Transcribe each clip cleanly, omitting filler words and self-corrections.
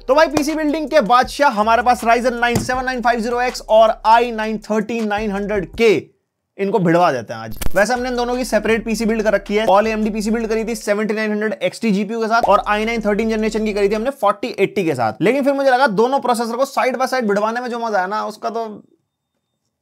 तो भाई PC building के बादशाह हमारे पास Ryzen 9 7950X और i9 13900K, इनको भिड़वा देते हैं आज। वैसे हमने इन दोनों की सेपरेट पीसी बिल्ड कर रखी है। ऑल AMD पीसी बिल्ड करी थी 7900 XT GPU के साथ और i9 13 जनरेशन की करी थी हमने 4080 के साथ। लेकिन फिर मुझे लगा दोनों प्रोसेसर को साइड बाय साइड भिड़वाने में जो मजा है ना, उसका तो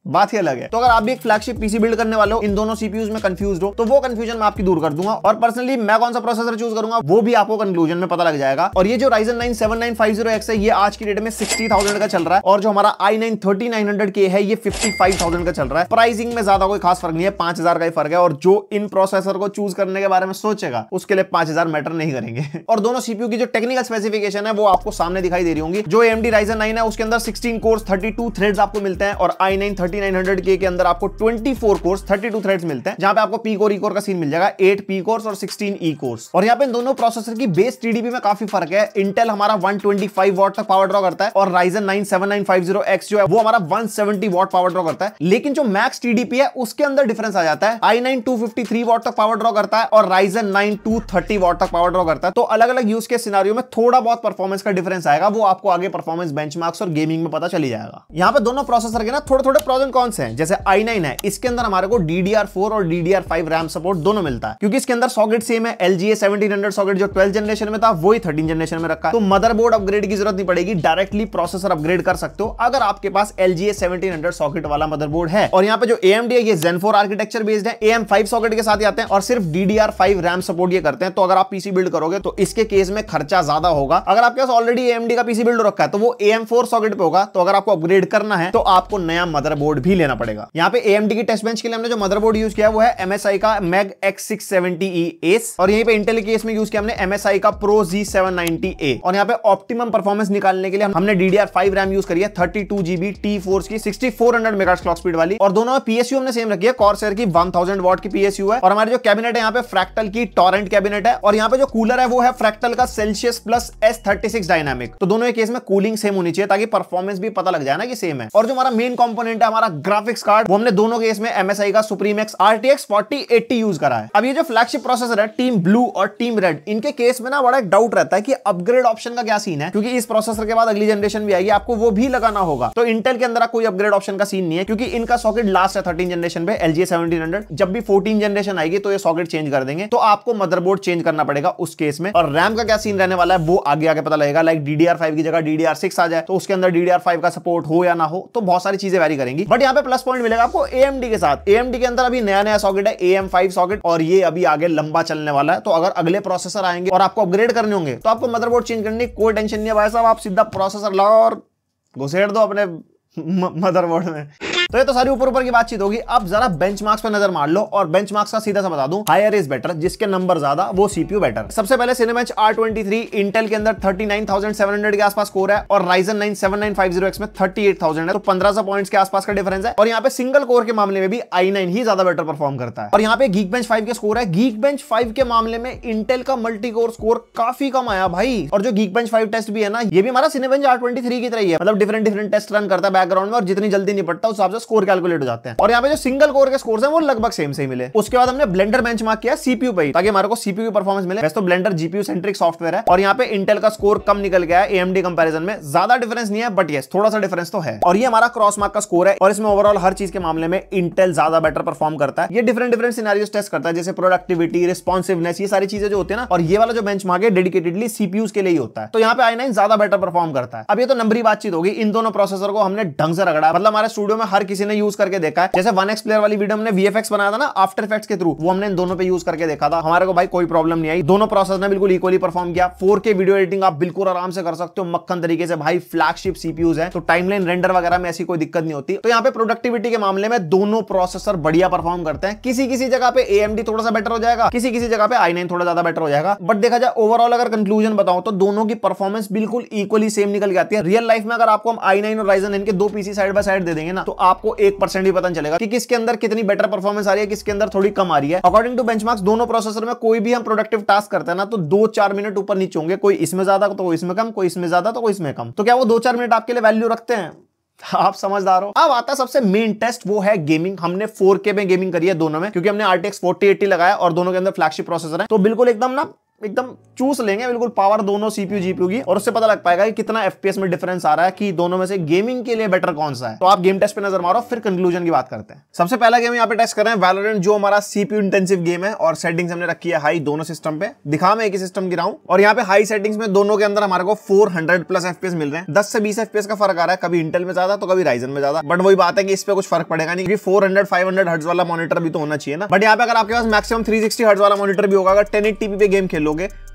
बात ही अलग है। तो अगर आप भी एक फ्लैगशिप पीसी बिल्ड करने वाले हो, इन दोनों सीपीयूज में कंफ्यूज हो, तो वो कंफ्यूजन मैं आपकी दूर कर दूंगा। और पर्सनली मैं कौन सा प्रोसेसर चूज करूंगा वो भी आपको कंक्लूजन में पता लग जाएगा। और ये जो Ryzen 9 7950X है, ये आज की डेट में 60,000 का चल रहा है और जो हमारा i9 13900K है, ये 55,000 का चल रहा है। प्राइसिंग में ज्यादा कोई खास फर्क नहीं है, 5,000 का ही फर्क है। और जो इन प्रोसेसर को चूज करने के बारे में सोचेगा उसके लिए 5,000 मैटर नहीं करेंगे। और दोनों सीपीयू की जो टेक्निकल स्पेसिफिकेशन है वो आपको सामने दिखाई दे रही होंगी। जो AMD Ryzen 9 है उसके अंदर 16 कोर्स 32 थ्रेड्स आपको मिलते हैं और i9 3900K के अंदर आपको 24 कोर्स 32 थ्रेड्स मिलते हैं, जहां पे आपको पी कोर ई कोर का सीन मिल जाएगा, 8 पी कोर्स और 16 ई कोर्स। और यहां पे इन दोनों प्रोसेसर की बेस टीडीपी में काफी फर्क है। इंटेल हमारा 125 वॉट तक पावर ड्रॉ करता है और Ryzen 9 7950X जो है वो हमारा 170 वॉट पावर ड्रॉ करता है। लेकिन जो मैक्स टीडीपी है उसके अंदर डिफरेंस आ जाता है। i9 253 वॉट तक पावर ड्रॉ करता है और Ryzen 9 230 वॉट तक पावर ड्रॉ करता है। तो अलग अलग यूज के सिनेरियो में थोड़ा बहुत परफॉर्मेंस का डिफरेंस आएगा, वो आपको आगे परफॉर्मेंस बेंचमार्क्स और गेमिंग में पता चली जाएगा। यहाँ पे दोनों प्रोसेसर के ना थोड़े थोड़े प्रोज एंड कॉन्स हैं। जैसे i9 है, इसके अंदर हमारे को DDR4 और DDR5 रैम सपोर्ट दोनों मिलता है, क्योंकि इसके अंदर सॉकेट सेम है। LGA 1700 सॉकेट जो 12th जनरेशन में था वही 13 जनरेशन में रखा है। तो मदरबोर्ड अपग्रेड की जरूरत नहीं पड़ेगी, डायरेक्टली प्रोसेसर अपग्रेड कर सकते हो अगर आपके पास LGA 1700 सॉकेट वाला मदरबोर्ड है। और यहाँ पे जो AMD है ये Zen 4 आर्किटेक्चर बेस्ड है, AM5 सॉकेट के साथ आते हैं और सिर्फ DDR5 रैम सपोर्ट ये करते हैं। तो अगर आप पीसी बिल्ड करोगे तो इसके केस में खर्चा ज्यादा होगा। अगर आपके पास ऑलरेडी AMD का पीसी बिल्ड रखा है तो वो AM4 सॉकेट पे होगा। तो अगर आपको अपग्रेड करना है तो आपको नया मदरबोर्ड भी लेना पड़ेगा। यहाँ पे AMD की टेस्ट बेंच के लिए हमने जो मदरबोर्ड यूज किया वो है MSI का Meg X670E Ace और यहीं पे इंटेल के केस में यूज किया हमने MSI का Pro Z790A। और यहाँ पे ऑप्टिमम परफॉर्मेंस निकालने के लिए हमने DDR5 रैम यूज करी है 32GB T-Force की 6400 मेगाहर्ट्ज क्लॉक स्पीड वाली। और दोनों में PSU हमने सेम रखी है, Corsair की 1000 वॉट की PSU है। और हमारे जो कैबिनेट है यहाँ पे फ्रैक्टल की टॉरेंट कैबिनेट है। और यहाँ पे जो कूलर है वो है फ्रैक्टल का Celsius Plus S36 डायनामिक। तो दोनों केस में कूलिंग सेम होनी चाहिए ताकि परफॉर्मेंस भी पता लग जाए ना कि सेम है। और जो हमारा मेन कंपोनेंट है हमारा ग्राफिक्स कार्ड, वो हमने दोनों केस में MSI का Supreme X RTX 4080 यूज करा है। अब ये जो फ्लैगशिप प्रोसेसर है टीम ब्लू और टीम रेड, इनके केस में ना बड़ा एक डाउट रहता है कि अपग्रेड ऑप्शन का क्या सीन है, क्योंकि इस प्रोसेसर के बाद अगली जनरेशन भी आएगी, आपको वो भी लगाना होगा। तो इंटेल के अंदर कोई अपग्रेड ऑप्शन का सीन नहीं है, क्योंकि इनका सॉकेट लास्ट है 13 जनरेशन पे LGA 1700। जब भी 14 जनरेशन आएगी तो ये सॉकेट चेंज कर देंगे, तो आपको मदरबोर्ड चेंज करना पड़ेगा उस केस में। और रैम का क्या सीन रहने वाला है वो आगे आगे पता लगेगा। लाइक DDR5 की जगह DDR6 आ जाए तो उसके अंदर DDR5 का सपोर्ट हो या ना हो, तो बहुत सारी चीजें वेरी करेंगी। बट यहाँ पे प्लस पॉइंट मिलेगा आपको AMD के साथ। AMD के अंदर अभी नया नया सॉकेट है AM5 सॉकेट और ये अभी आगे लंबा चलने वाला है। तो अगर अगले प्रोसेसर आएंगे और आपको अपग्रेड करने होंगे तो आपको मदरबोर्ड चेंज करने की कोई टेंशन नहीं है भाई साहब। आप सीधा प्रोसेसर लाओ और घुसेड़ दो अपने मदरबोर्ड में। तो ये तो सारी ऊपर ऊपर की बातचीत होगी। अब जरा बेंचमार्क्स पे नजर मार लो और बेंचमार्क्स का सीधा सा बता दूं, हायर इज बेटर, जिसके नंबर ज्यादा वो सीपीयू बेटर। सबसे पहले Cinebench R23 इंटेल के अंदर 39,700 के आसपास कोर है और Ryzen 9 7950X में 38,000 है। तो 1500 पॉइंट्स के आसपास का डिफरेंस है। और यहाँ पे सिंगल कोर के मामले में भी i9 ही ज्यादा बेटर परफॉर्म करता है। और यहाँ पे Geekbench 5 के स्कोर है। Geekbench 5 के मामले में इंटेल का मल्टी कोर स्कोर काफी कम आया भाई। और जो Geekbench 5 टेस्ट भी है ना, ये भी हमारा Cinebench R23 की तरह ही है, मतलब डिफरेंट टेस्ट रन करता है बैकग्राउंड में और जितनी जल्दी निपटता है उस हिसाब से स्कोर कैलकुलेट हो जाते हैं। और यहाँ पे जो सिंगल कोर के स्कोर्स हैं वो लगभग सेम से ही मिले। उसके बाद हमने ब्लेंडर बेंचमार्क किया सीपीयू पे, ताकि हमारे को सीपीयू की परफॉर्मेंस मिले। वैसे तो ब्लेंडर जीपीयू सेंट्रिक सॉफ्टवेयर है और यहाँ पे इंटेल का स्कोर कम निकल गया है AMD कंपैरिजन में। ज्यादा डिफरेंस नहीं है बट यस थोड़ा सा डिफरेंस तो है। और ये हमारा क्रॉस मार्क का स्कोर है और इसमें ओवरऑल हर चीज के मामले में इंटेल ज्यादा बेटर परफॉर्म करता है। ये डिफरेंट सिनेरियोस टेस्ट करता है, जैसे प्रोडक्टिविटी, रिस्पॉन्सिवनेस, ये सारी चीजें जो होती है ना। और ये वाला जो बेंचमार्क है डेडिकेटेडली सीपीयूज के लिए ही होता है। तो यहाँ पे i9 ज्यादा बेटर परफॉर्म करता है। अब ये तो नंबरी बातचीत होगी। इन दोनों प्रोसेसर को हमने ढंग से रगड़ा, मतलब हमारे स्टूडियो में हर किसी ने यूज करके देखा है। जैसे 1x प्लेयर वाली वीडियो हमने VFX बनाया था ना आफ्टर इफेक्ट्स के थ्रू, वो हमने इन दोनों पे यूज करके देखा था। हमारे को भाई कोई प्रॉब्लम नहीं आई, दोनों प्रोसेसर ने बिल्कुल इक्वली परफॉर्म किया। 4K वीडियो एडिटिंग आप बिल्कुल आराम से कर सकते हो मक्खन तरीके से भाई। फ्लैगशिप सीपीयूज है तो टाइमलाइन रेंडर वगैरह में ऐसी कोई दिक्कत नहीं होती। तो यहाँ पे प्रोडक्टिविटी के मामले में दोनों प्रोसेसर बढ़िया परफॉर्म करते हैं। किसी किसी जगह पे AMD थोड़ा सा बेटर हो जाएगा, किसी किसी जगह पे i9 थोड़ा ज्यादा बेटर हो जाएगा। बट देखा जाए ओवरऑल अगर कंक्लूजन बताऊं तो दोनों की परफॉर्मेंस बिल्कुल इक्वली सेम निकल के आती है। रियल लाइफ में अगर आपको हम i9 और Ryzen 9 के दो पीसी साइड बाय साइड दे देंगे ना, तो आपको 1% भी पता नहीं चलेगा कि किसके अंदर कितनी बेटर परफॉर्मेंस आ रही है, किसके अंदर थोड़ी कम आ रही है। अकॉर्डिंग टू बेंचमार्क्स दोनों प्रोसेसर में कोई भी हम प्रोडक्टिव टास्क करते हैं ना तो 2-4 मिनट ऊपर नीचे होंगे। कोई इसमें ज्यादा तो कोई इसमें कम, कोई इसमें ज्यादा तो कोई इसमें कम। तो क्या वो 2-4 मिनट आपके लिए वैल्यू रखते हैं? आप समझदार हो। अब आता सबसे मेन टेस्ट, वो है गेमिंग। हमने 4K में गेमिंग करी है दोनों में, क्योंकि हमने RTX 4080 लगाया और दोनों के अंदर फ्लैगशिप प्रोसेसर है। तो बिल्कुल एकदम ना एकदम चूस लेंगे बिल्कुल पावर दोनों CPU GPU की, और उससे पता लग पाएगा कि कितना FPS में डिफरेंस आ रहा है, कि दोनों में से गेमिंग के लिए बेटर कौन सा है। तो आप गेम टेस्ट पे नजर मारो, फिर कंक्लूजन की बात करते हैं। सबसे पहला गेम यहाँ पे टेस्ट कर रहे हैं वैलोरेंट, जो हमारा CPU इंटेंसिव गेम है, और सेटिंग्स हमने रखी है हाई दोनों सिस्टम पे। दिखा मैं एक ही सिस्टम की रहा हूं, और यहाँ पे हाई सेटिंग्स में दोनों के अंदर हमारे को 400 प्लस FPS मिल रहे हैं। 10 से 20 FPS का फर्क आ रहा है, कभी इंटेल में ज्यादा तो कभी राइजन में ज्यादा, बट वही बात है कि इस पे कुछ फर्क पड़ेगा नहीं, क्योंकि 400-500 हर्ट्ज वाला मॉनिटर भी तो होना चाहिए ना। बट यहाँ पे अगर आपके पास मैक्सिमम 360 हर्ट्ज वाला मॉनिटर भी होगा, अगर 1080p पे गेम खेलोगे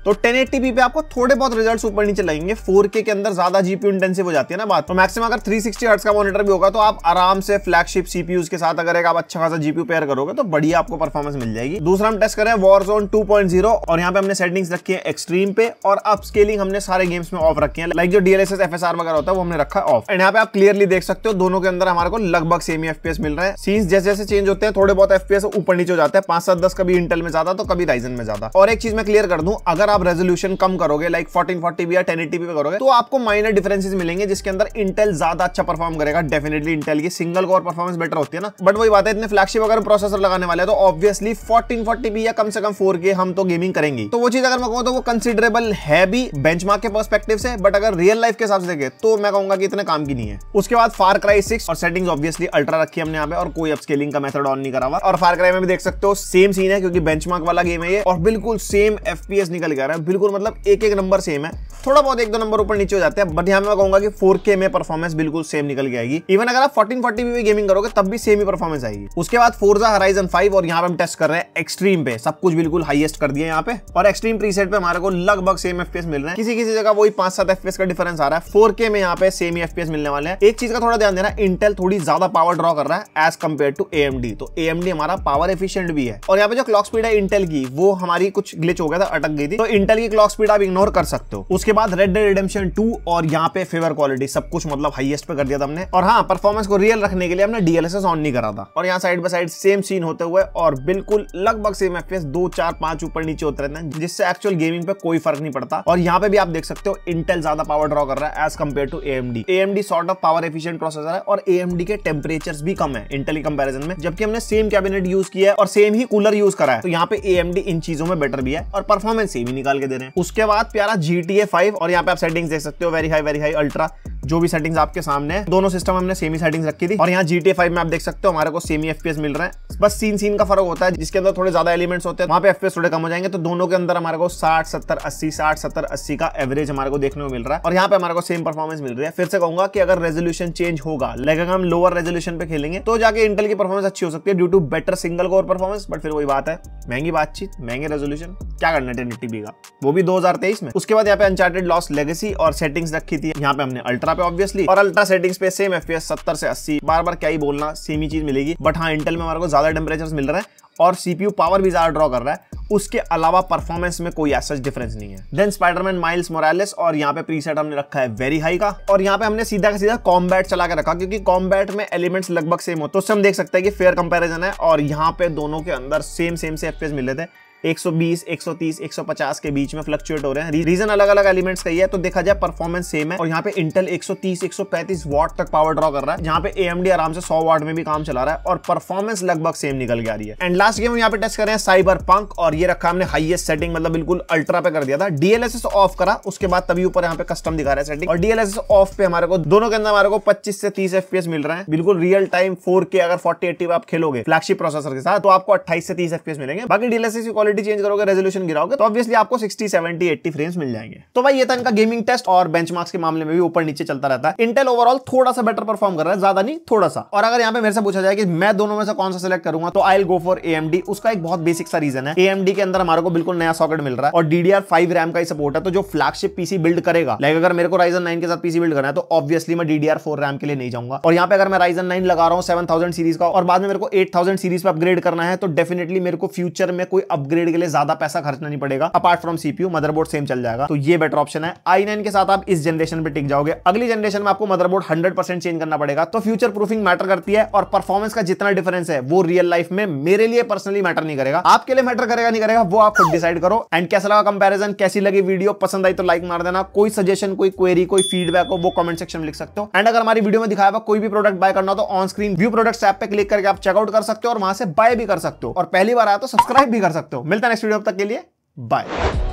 तो 1080p पे आपको थोड़े बहुत रिजल्ट्स ऊपर नीचे लगेंगे। 4K के अंदर ज्यादा GPU इंटेंसिव हो जाती है ना बात, तो मैक्सिमम अगर 360 हर्ट्ज का मॉनिटर भी होगा तो आप आराम से फ्लैगशिप CPUs के साथ अगर एक आप अच्छा खासा GPU पेयर करोगे तो बढ़िया आपको परफॉर्मेंस मिल जाएगी। दूसरा हम टेस्ट करें वॉरजोन 2.0, और यहाँ पे हमने सेटिंग्स रखी है एक्सट्रीम पे, और अपस्केलिंग हमने सारे गेम्स में ऑफ रखी है, लाइक जो DLSS FSR वगैरह होता है वो हमने रखा है ऑफ। एंड यहाँ पे आप क्लियरली देख सकते हो दोनों के अंदर हमारे को लगभग सेम ही FPS मिल रहा है। सीन्स जैसे जैसे चेंज होते हैं थोड़े बहुत FPS ऊपर नीचे हो जाते हैं, 5-7-10 कभी इंटेल में ज्यादा तो कभी राइजन में ज्यादा। और एक चीज मैं क्लियर कर दूं, अगर आप रेजोल्यूशन कम करोगे लाइक 1440p या 1080p पे करोगे तो आपको माइनर डिफरेंसेस मिलेंगे, जिसके अंदर इंटेल ज्यादा अच्छा परफॉर्म करेगा। डेफिनेटली इंटेल की सिंगल कोर परफॉर्मेंस बेटर होती है ना, बट वही बात है इतने फ्लैगशिप अगर प्रोसेसर लगाने वाले हैं तो ऑब्वियसली 1440p या कम से कम 4K हम तो गेमिंग करेंगे। तो वो चीज अगर मैं कहूं तो वो कंसिडरेबल है भी बेंचमार्क के पर्सपेक्टिव से, बट अगर रियल लाइफ के हिसाब से देखें तो मैं कहूंगा कि इतने काम की नहीं है। उसके बाद फार क्राई 6, और सेटिंग्स ऑब्वियसली अल्ट्रा रखी है हमने यहाँ पे, और कोई अपस्केलिंग का मेथड ऑन नहीं करा हुआ। और फार क्राई में भी देख सकते हो सेम सीन है, क्योंकि बेंचमार्क वाला गेम है ये, और बिल्कुल सेम FPS निकल के आ रहा है, बिल्कुल मतलब एक एक नंबर सेम है, थोड़ा बहुत 1-2 नंबर ऊपर नीचे हो जाते हैं, बट यहाँ मैं कहूंगा कि 4K में परफॉर्मेंस बिल्कुल सेम निकल के आएगी। इवन अगर आप 1440p में गेमिंग करोगे तब भी सेम ही परफॉर्मेंस आएगी। उसके बाद फोर्जा होराइजन 5, और यहाँ पे हम टेस्ट कर रहे हैं एक्सट्रीम पे, सब कुछ बिल्कुल हाईएस्ट कर दिया यहाँ पे, और एक्सट्रीम प्रीसेट पे हमारे को लगभग सेम FPS मिल रहे हैं, किसी किसी जगह वही 5-7 FPS का डिफरेंस आ रहा है। 4K में यहाँ पे सेम ही FPS मिलने वाले हैं। एक चीज का थोड़ा ध्यान देना, इंटेल थोड़ी ज्यादा पावर ड्रॉ कर रहा है एज कम्पेयर टू AMD, तो AMD हमारा पावर एफिशिएंट भी है। और यहाँ पे जो क्लॉक स्पीड है इंटेल की, वो हमारी कुछ ग्लिच हो गया था, अटक गई थी, तो इंटेल की क्लॉक स्पीड आप इग्नोर कर सकते हो। उसके बाद रेड डेड रिडेम्पशन 2, और यहाँ पे फेवर क्वालिटी सब कुछ मतलब हाईएस्ट पे कर दिया था हमने। और हाँ, परफॉर्मेंस को रियल रखने के लिए हमने DLSS ऑन नहीं करा था, और यहाँ side by side same scene होते हुए और बिल्कुल लगभग सेम FPS 2, 4, 5 ऊपर नीचे होते रहते हैं, जिससे एक्चुअल गेमिंग पे कोई फर्क नहीं पड़ता। और यहाँ पे भी आप देख सकते हो इंटेल ज्यादा पावर ड्रॉ कर रहा है as compare to AMD। AMD sort of power efficient processor है, और AMD के टेम्परेचर्स भी कम है इंटेल की कंपैरिजन में, जबकि हमने सेम कैबिनेट यूज किया है और सेम ही कूलर यूज करा है, तो यहाँ पे AMD इन चीजों में बेटर भी है और परफॉर्मेंस सेम ही निकाल के दे रहे हैं। उसके बाद प्यारा GTA 5, और यहाँ पे आप सेटिंग्स देख सकते हो, वेरी हाई अल्ट्रा, जो भी सेटिंग्स आपके सामने है, दोनों सिस्टम हमने सेम ही सेटिंग्स रखी थी। और यहाँ GTA 5 में आप देख सकते हो हमारे को सेम ही FPS मिल रहा है, बस सीन का फर्क होता है, जिसके अंदर थोड़े ज्यादा एलिमेंट्स होते हैं वहां पे FPS थोड़े कम हो जाएंगे। तो दोनों के अंदर हमारे को 60-70-80 का एवरेज हमारे को देखने को मिल रहा है, और यहाँ पे हमारे को सेम परफॉर्मेंस मिल रही है। फिर से कहूंगा कि अगर रेजोल्यूशन चेंज होगा, लाइक अगर हम लोअर रेजोल्यूशन पे खेलेंगे तो जाके इंटेल की परफॉर्मेंस अच्छी हो सकती है due to better single core performance, but फिर वही बात है, महंगी बातचीत, महंगे रेजोल्यूशन, क्या करना 1080p का, वो भी 2023 में। उसके बाद यहाँ पे अनचार्टेड लॉस्ट लेगेसी और सेटिंग्स रखी थी, यहाँ पे हमने अल्ट्रा पे ऑब्वियसली, और अल्ट्रा सेटिंग्स पे सेम FPS 70 से 80, बार क्या ही बोलना, सेम ही चीज मिलेगी। बट हाँ, इंटेल में हमारे को ज्यादा टेम्परेचर मिल रहा है और CPU पावर भी ज्यादा ड्रॉ कर रहा है, उसके अलावा परफॉर्मेंस में कोई ऐसा डिफरेंस नहीं है। देन स्पाइडरमैन माइल्स मोरालेस, और यहाँ पे प्रीसेट हमने रखा है वेरी हाई का, और यहाँ पे हमने सीधा का सीधा कॉम्बैट चला के रखा, क्योंकि कॉम्बैट में एलिमेंट्स लगभग सेम हो, तो उससे हम देख सकते हैं कि फेयर कंपैरिजन है। और यहाँ पे दोनों के अंदर सेम से FPS मिले थे, 120, 130, 150 के बीच में फ्लक्चुएट हो रहे हैं। रीजन अलग अलग एलिमेंट्स का ही है, तो देखा जाए परफॉर्मेंस सेम है। और यहाँ पे इंटेल 130, 135 वाट तक पावर ड्रॉ कर रहा है, जहाँ पे AMD आराम से 100 वाट में भी काम चला रहा है, और परफॉर्मेंस लगभग सेम निकल के आ रही है। एंड लास्ट गेम यहाँ पे टेस्ट कर रहे हैं साइबरपंक, और ये रखा हमने हाईएस्ट सेटिंग, मतलब बिल्कुल अल्ट्रा पे कर दिया था। DLSS ऑफ करा, उसके बाद तभी ऊपर यहाँ पे कस्टम दिखा रहा है सेटिंग, और DLSS ऑफ पे हमारे को दोनों के अंदर हमारे को 25 से 30 FPS मिल रहे हैं, बिल्कुल रियल टाइम 4K अगर 4080 पे आप खेलोगे फ्लैगशिप प्रोसेसर के साथ तो आपको 28 से 30 FPS मिलेंगे। बाकी DLSS की क्वालिटी चेंज करोगे, रेजोल्यूशन गिराओगे तो ऑब्वियसली आपको 60, 70, 80 फ्रेम्स मिल जाएंगे। तो भाई ये था इनका गेमिंग टेस्ट, और बेंचमार्क्स के मामले में भी ऊपर नीचे चलता रहता है। इंटेल ओवरऑल थोड़ा सा बेटर परफॉर्म कर रहा है, ज्यादा नहीं, थोड़ा सा। और अगर यहाँ पे मेरे से पूछा जाए कि मैं दोनों में से कौन सा सिलेक्ट करूंगा, तो I will go for AMD। उसका एक बहुत बेसिक सा रीजन है, AMD के अंदर हमारे को बिल्कुल नया सॉकेट मिल रहा है, और DDR5 रैम का ही सपोर्ट है, तो जो फ्लैगशिप PC बिल्ड करेगा, लाइक अगर मेरे को Ryzen 9 के साथ PC बिल्ड करना है तो ऑब्वियसली मैं DDR4 रैम के लिए नहीं जाऊंगा। और यहाँ पे अगर मैं Ryzen 9 लगा रहा हूँ 7000 सीरीज का, और बाद में मेरे को 8000 सीरीज पे अपग्रेड करना है, तो डेफिनेटली मेरे को फ्यूचर में कोई अपग्रेड के लिए ज्यादा पैसा खर्चना नहीं पड़ेगा, apart from CPU, motherboard same चल जाएगा, तो ये बेटर ऑप्शन है। i9 के साथ आप इस जनरेशन पे टिक जाओगे, अगली जनरेशन में आपको मदरबोर्ड 100% चेंज करना पड़ेगा। तो फ्यूचर प्रूफिंग मैटर करती है, और परफॉर्मेंस का जितना डिफरेंस है वो रियल लाइफ में मेरे लिए पर्सनली मैटर नहीं करेगा, आपके लिए मैटर करेगा नहीं करेगा वो आप खुद डिसाइड करो। एंड कैसा लगा कंपैरिजन, कैसी लगी वीडियो, पसंद आई तो लाइक मार देना, कोई सजेशन, कोई क्वेरी, कोई फीडबैक हो वो कमेंट सेक्शन में लिख सकते हो। एंड अगर हमारी वीडियो में दिखाया हुआ कोई भी प्रोडक्ट बाय करना हो तो on screen view products app पे क्लिक करके आप चेकआउट कर सकते हो, और वहां से बाय भी कर सकते हो, और पहली बार आया तो सब्सक्राइब भी कर सकते हो। मिलता है नेक्स्ट वीडियो, तक के लिए बाय।